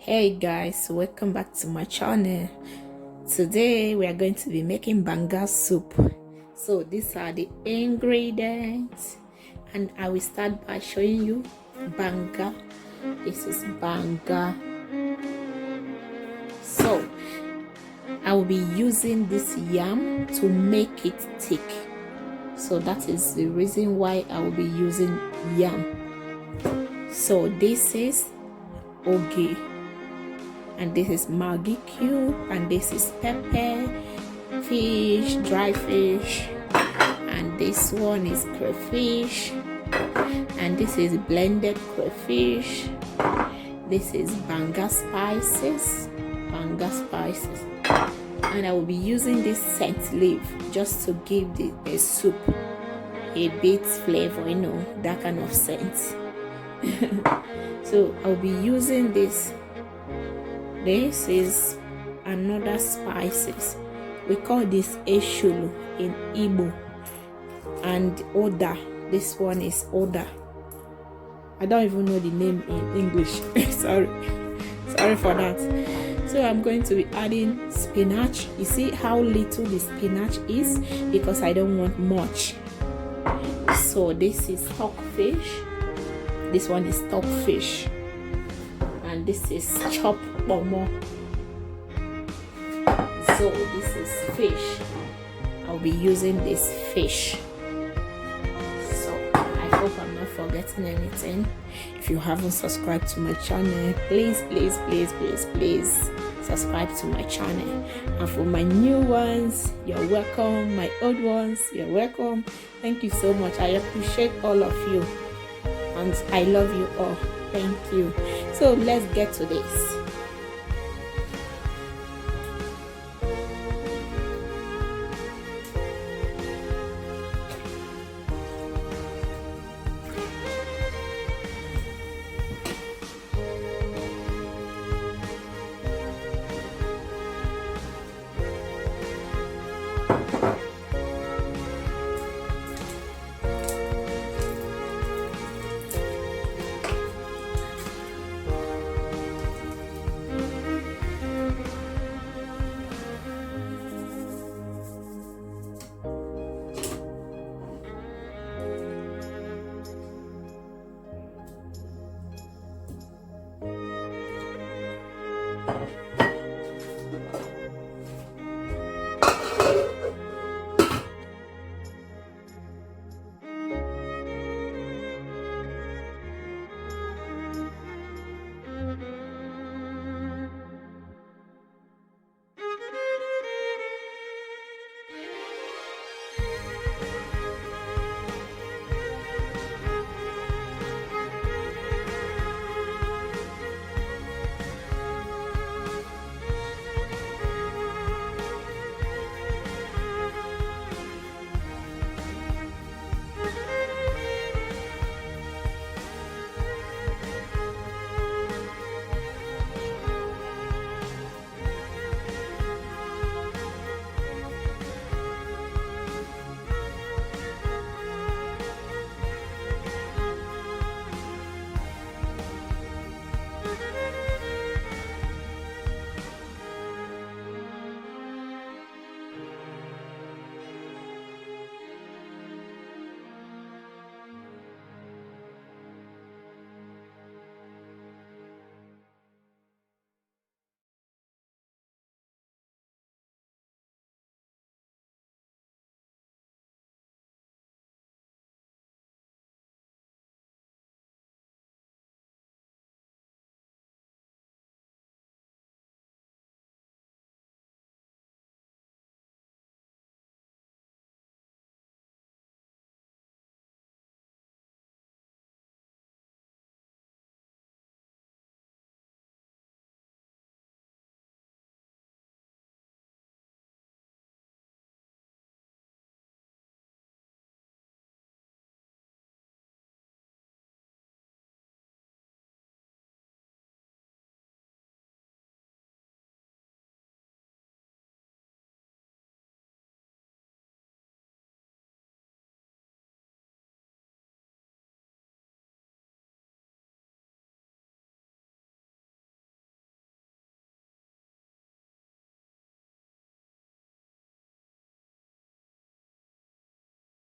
Hey guys, welcome back to my channel. Today we are going to be making banga soup. So these are the ingredients and I will start by showing you banga. This is banga. So I will be using this yam to make it thick. So that is the reason why I will be using yam. So this is oge, and this is Maggie cube, and this is pepper, fish, dry fish, and this one is crayfish, and this is blended crayfish. This is banga spices, and I will be using this scent leaf just to give the soup a bit flavor, you know, that kind of scent. So I'll be using this. This is another spices. We call this eshulu in igbo, and oda. This one is oda. I don't even know the name in English. sorry for that. So I'm going to be adding spinach. You see how little the spinach is because I don't want much. So this is stockfish. This one is stockfish, and this is chopped pomo. So this is fish. I'll be using this fish. So I hope I'm not forgetting anything. If you haven't subscribed to my channel, please subscribe to my channel. And for my new ones, you're welcome. My old ones, you're welcome. Thank you so much. I appreciate all of you, and I love you all. Thank you. So let's get to this.